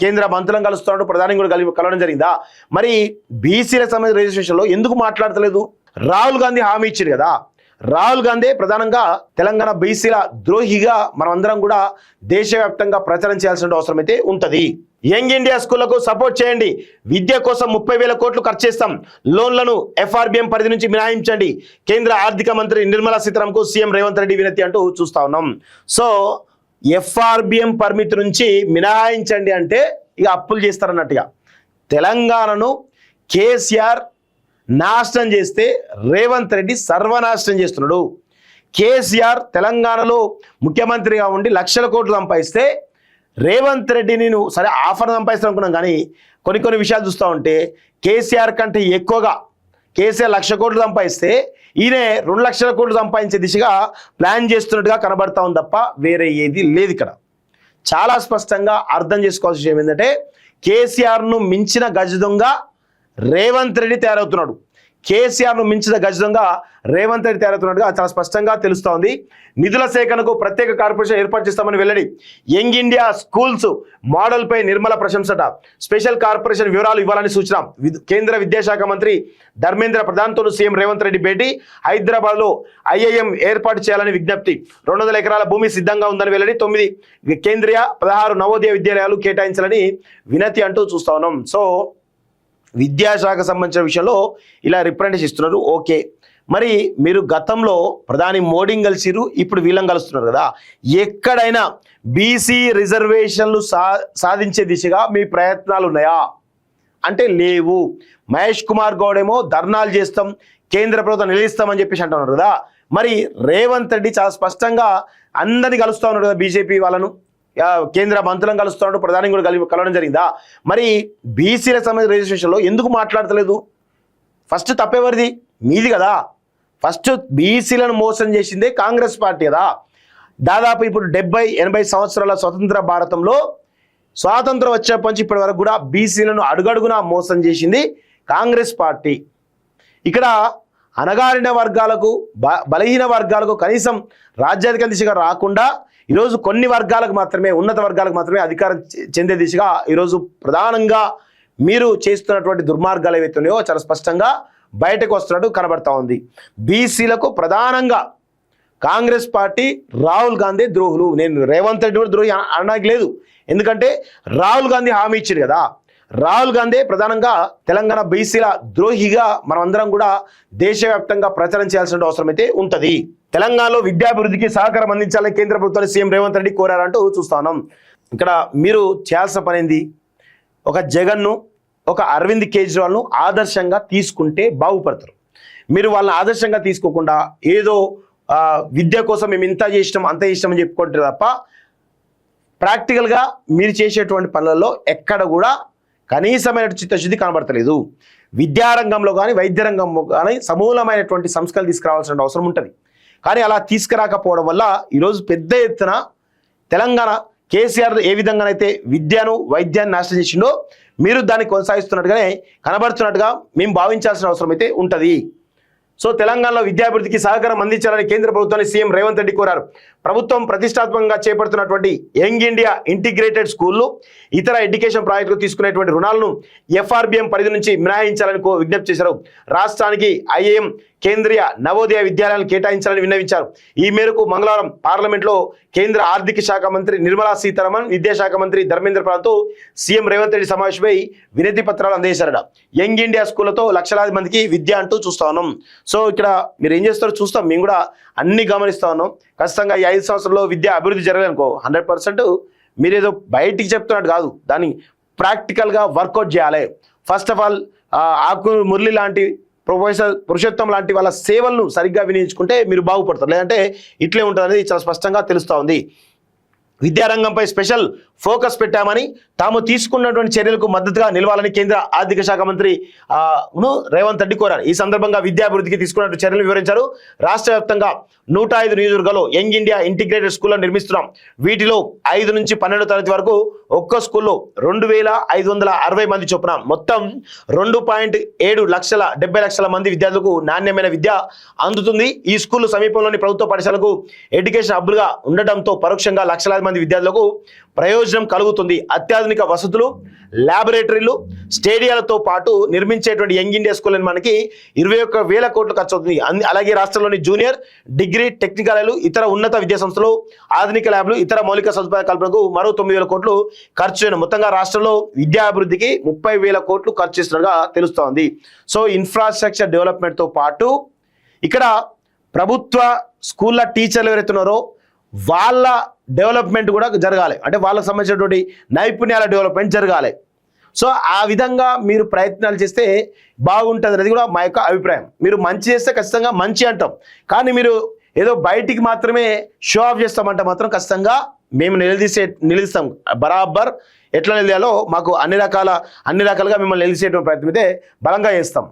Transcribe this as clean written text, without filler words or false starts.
కేంద్ర మంత్రులను కలుస్తున్నాడు, ప్రధాని కూడా కలవడం జరిగిందా? మరి బీసీల సంబంధించిన రిజిస్ట్రేషన్లో ఎందుకు మాట్లాడతలేదు? రాహుల్ గాంధీ హామీ ఇచ్చారు కదా. రాహుల్ గాంధీ ప్రధానంగా తెలంగాణ బీసీల ద్రోహిగా మనం అందరం కూడా దేశవ్యాప్తంగా ప్రచారం చేయాల్సిన అవసరం అయితే ఉంటుంది. యంగ్ ఇండియా స్కూళ్లకు సపోర్ట్ చేయండి, విద్య కోసం 30,000 కోట్లు ఖర్చు చేస్తాం, లోన్లను ఎఫ్ఆర్బిఎం పరిధి నుంచి మినహాయించండి, కేంద్ర ఆర్థిక మంత్రి నిర్మలా సీతారామన్కు సీఎం రేవంత్ రెడ్డి వినతి అంటూ చూస్తా ఉన్నాం. సో ఎఫ్ఆర్బిఎం పరిమితి నుంచి మినహాయించండి అంటే ఇక అప్పులు చేస్తారన్నట్టుగా. తెలంగాణను కేసీఆర్ నాశనం చేస్తే రేవంత్ రెడ్డి సర్వనాశనం చేస్తున్నాడు. కేసీఆర్ తెలంగాణలో ముఖ్యమంత్రిగా ఉండి లక్షల కోట్లు సంపాదిస్తే రేవంత్ రెడ్డి నేను సరే ఆఫర్ సంపాదిస్తాను అనుకున్నాం, కానీ కొన్ని విషయాలు చూస్తూ ఉంటే కేసీఆర్ కంటే ఎక్కువగా కేసీఆర్ 1,00,000 కోట్లు సంపాదిస్తే ఈయన 2 లక్షల కోట్లు సంపాదించే దిశగా ప్లాన్ చేస్తున్నట్టుగా కనబడతా ఉంది తప్ప వేరే ఏది లేదు. ఇక్కడ చాలా స్పష్టంగా అర్థం చేసుకోవాల్సిన విషయం ఏంటంటే కేసీఆర్ను మించిన గజ దొంగ రేవంత్ రెడ్డి తయారవుతున్నాడు. కేసీఆర్ను మించిన గజ దొంగ రేవంత్ రెడ్డి తయారవుతున్నట్టుగా చాలా స్పష్టంగా తెలుస్తూ ఉంది. నిధుల సేకరణకు ప్రత్యేక కార్పొరేషన్ ఏర్పాటు చేస్తామని వెల్లడి. యంగ్ ఇండియా స్కూల్స్ మోడల్పై నిర్మల ప్రశంసట. స్పెషల్ కార్పొరేషన్ వివరాలు ఇవ్వాలని సూచన. కేంద్ర విద్యాశాఖ మంత్రి ధర్మేంద్ర ప్రధాన్తో సీఎం రేవంత్ రెడ్డి భేటీ. హైదరాబాద్లో ఐఐఎం ఏర్పాటు చేయాలని విజ్ఞప్తి. 200 ఎకరాల భూమి సిద్ధంగా ఉందని వెల్లడి. 9 కేంద్రీయ 16 నవోదయ విద్యాలయాలు కేటాయించాలని వినతి అంటూ చూస్తా ఉన్నాం. సో విద్యాశాఖ సంబంధించిన విషయంలో ఇలా రిప్రజెంటేషన్ ఇస్తున్నారు. ఓకే, మరి మీరు గతంలో ప్రధాని మోడీని కలిసిరు, ఇప్పుడు వీళ్ళని కలుస్తున్నారు కదా. ఎక్కడైనా బీసీ రిజర్వేషన్లు సాధించే దిశగా మీ ప్రయత్నాలు ఉన్నాయా అంటే లేవు. మహేష్ కుమార్ గౌడ్ ఏమో ధర్నాలు చేస్తాం, కేంద్ర ప్రభుత్వం నిలదీస్తామని చెప్పేసి అంటున్నారు కదా. మరి రేవంత్ రెడ్డి చాలా స్పష్టంగా అందరినీ కలుస్తూ ఉన్నారు కదా, బీజేపీ వాళ్ళను, కేంద్ర మంత్రులను కలుస్తున్నాడు, ప్రధాని కూడా కలవడం జరిగిందా? మరి బీసీల సంబంధించిన రిజిస్ట్రేషన్లో ఎందుకు మాట్లాడతలేదు? ఫస్ట్ తప్పెవరిది? మీది కదా. ఫస్ట్ బీసీలను మోసం చేసిందే కాంగ్రెస్ పార్టీ కదా. దాదాపు ఇప్పుడు 70-80 సంవత్సరాల స్వతంత్ర భారతంలో స్వాతంత్రం వచ్చేప్పటి నుంచి ఇప్పటి వరకు కూడా బీసీలను అడుగడుగునా మోసం చేసింది కాంగ్రెస్ పార్టీ. ఇక్కడ అణగారిన వర్గాలకు బలహీన వర్గాలకు కనీసం రాజ్యాధికార దిశగా రాకుండా ఈరోజు కొన్ని వర్గాలకు మాత్రమే, ఉన్నత వర్గాలకు మాత్రమే అధికారం చెందే దిశగా ఈరోజు ప్రధానంగా మీరు చేస్తున్నటువంటి దుర్మార్గాలు ఏవైతే ఉన్నాయో చాలా స్పష్టంగా బయటకు వస్తున్నట్టు కనబడతా ఉంది. బీసీలకు ప్రధానంగా కాంగ్రెస్ పార్టీ, రాహుల్ గాంధీ ద్రోహులు. నేను రేవంత్ రెడ్డి కూడా ద్రోహి అనడానికి లేదు, ఎందుకంటే రాహుల్ గాంధీ హామీ ఇచ్చారు కదా. రాహుల్ గాంధీ ప్రధానంగా తెలంగాణ బీసీల ద్రోహిగా మనం అందరం కూడా దేశవ్యాప్తంగా ప్రచారం చేయాల్సిన అవసరం అయితే ఉంటుంది. తెలంగాణలో విద్యాభివృద్ధికి సహకారం అందించాలని కేంద్ర ప్రభుత్వాన్ని సీఎం రేవంత్ రెడ్డి కోరారంటూ చూస్తా ఉన్నాం. ఇక్కడ మీరు చేయాల్సిన పని ఏంది? ఒక జగన్ను, ఒక అరవింద్ కేజ్రీవాల్ను ఆదర్శంగా తీసుకుంటే బాగుపడతారు. మీరు వాళ్ళని ఆదర్శంగా తీసుకోకుండా ఏదో విద్య కోసం మేము ఇంత చేసినాం అంత చేసినాం అని చెప్పుకుంటారు తప్ప ప్రాక్టికల్గా మీరు చేసేటువంటి పనులలో ఎక్కడ కూడా కనీసమైన చిత్తశుద్ధి కనబడతలేదు. విద్యారంగంలో కానీ వైద్య రంగంలో కానీ సమూలమైనటువంటి సంస్కరణలు తీసుకురావాల్సిన అవసరం ఉంటుంది. కానీ అలా తీసుకురాకపోవడం వల్ల ఈరోజు పెద్ద ఎత్తున తెలంగాణ కేసీఆర్ ఏ విధంగానైతే విద్యను వైద్యాన్ని నాశనం చేసిండో మీరు దాన్ని కొనసాగిస్తున్నట్టుగానే కనబడుతున్నట్టుగా మేము భావించాల్సిన అవసరం అయితే ఉంటుంది. సో తెలంగాణలో విద్యాభివృద్ధికి సహకారం అందించాలని కేంద్ర ప్రభుత్వాన్ని సీఎం రేవంత్ రెడ్డి కోరారు. ప్రభుత్వం ప్రతిష్టాత్మకంగా చేపడుతున్నటువంటి యంగ్ ఇండియా ఇంటిగ్రేటెడ్ స్కూళ్లు, ఇతర ఎడ్యుకేషన్ ప్రాజెక్టులు తీసుకునేటువంటి రుణాలను ఎఫ్ఆర్బిఎం పరిధి నుంచి మినహాయించాలని విజ్ఞప్తి చేశారు. రాష్ట్రానికి ఐఐఎం కేంద్రీయ నవోదయ విద్యాలయాలను కేటాయించాలని విన్నవించారు. ఈ మేరకు మంగళవారం పార్లమెంట్లో కేంద్ర ఆర్థిక శాఖ మంత్రి నిర్మలా సీతారామన్, విద్యాశాఖ మంత్రి ధర్మేంద్ర ప్రధాన్తో సీఎం రేవంత్ రెడ్డి సమావేశమై వినతి పత్రాలు అందజేశారట. యంగ్ ఇండియా స్కూళ్లతో లక్షలాది మందికి విద్య అంటూ చూస్తా ఉన్నాం. సో ఇక్కడ మీరు ఏం చేస్తారో చూస్తాం, మేము కూడా అన్ని గమనిస్తా ఉన్నాం. ఖచ్చితంగా ఈ 5 సంవత్సరాల్లో విద్య అభివృద్ధి జరగలేనుకో 100% మీరేదో బయటికి చెప్తున్నట్టు కాదు, దాన్ని ప్రాక్టికల్గా వర్కౌట్ చేయాలి. ఫస్ట్ ఆఫ్ ఆల్ ఆకు మురళి లాంటి, ప్రొఫెసర్ పురుషోత్తం లాంటి వాళ్ళ సేవలను సరిగ్గా వినియోగించుకుంటే మీరు బాగుపడతారు, లేదంటే ఇట్లే ఉంటుంది అనేది చాలా స్పష్టంగా తెలుస్తూ ఉంది. విద్యారంగంపై స్పెషల్ ఫోకస్ పెట్టామని, తాము తీసుకున్నటువంటి చర్యలకు మద్దతుగా నిలవాలని కేంద్ర ఆర్థిక శాఖ మంత్రి రేవంత్ రెడ్డి కోరారు. ఈ సందర్భంగా విద్యాభివృద్ధికి తీసుకున్న చర్యలు వివరించారు. రాష్ట్ర వ్యాప్తంగా 105 నియోజకవర్గాల్లో యంగ్ ఇండియా ఇంటిగ్రేటెడ్ స్కూళ్లను నిర్మిస్తున్నాం. వీటిలో 5 నుంచి 12వ తరగతి వరకు ఒక్క స్కూల్లో 2,560 మంది చొప్పున మొత్తం 2.7 లక్షల 70 లక్షల మంది విద్యార్థులకు నాణ్యమైన విద్య అందుతుంది. ఈ స్కూళ్లు సమీపంలోని ప్రభుత్వ పాఠశాలకు ఎడ్యుకేషన్ హబ్లుగా ఉండటంతో పరోక్షంగా లక్షలాది మంది విద్యార్థులకు ప్రయోజనం కలుగుతుంది. అత్యాధునిక వసతులు, ల్యాబొరేటరీలు, స్టేడియాలతో పాటు నిర్మించేటువంటి యంగ్ ఇండియా స్కూల్ అని మనకి 21,000 కోట్లు ఖర్చు అవుతుంది. అలాగే రాష్ట్రంలోని జూనియర్, డిగ్రీ, టెక్నికల్ కాలేజీలు, ఇతర ఉన్నత విద్యా సంస్థలు, ఆధునిక ల్యాబ్లు, ఇతర మౌలిక సదుపాయాల కల్పనకు మరో 9,000 కోట్లు ఖర్చు చేయడం. మొత్తంగా రాష్ట్రంలో విద్యా అభివృద్ధికి 30,000 కోట్లు ఖర్చు చేస్తున్నట్టుగా తెలుస్తోంది. సో ఇన్ఫ్రాస్ట్రక్చర్ డెవలప్మెంట్తో పాటు ఇక్కడ ప్రభుత్వ స్కూళ్ళ టీచర్లు ఎవరైతే ఉన్నారో వాళ్ళ డెవలప్మెంట్ కూడా జరగాలి. అంటే వాళ్ళకి సంబంధించినటువంటి నైపుణ్యాల డెవలప్మెంట్ జరగాలి. సో ఆ విధంగా మీరు ప్రయత్నాలు చేస్తే బాగుంటుంది అనేది కూడా మా యొక్క అభిప్రాయం. మీరు మంచి చేస్తే ఖచ్చితంగా మంచి అంటాం, కానీ మీరు ఏదో బయటికి మాత్రమే షో ఆఫ్ చేస్తామంటే మాత్రం ఖచ్చితంగా మేము నిలదీస్తాం. బరాబర్ ఎట్లా నిలదీయాలో మాకు అన్ని రకాలుగా మిమ్మల్ని నిలిచేటువంటి ప్రయత్నం అయితే బలంగా చేస్తాం.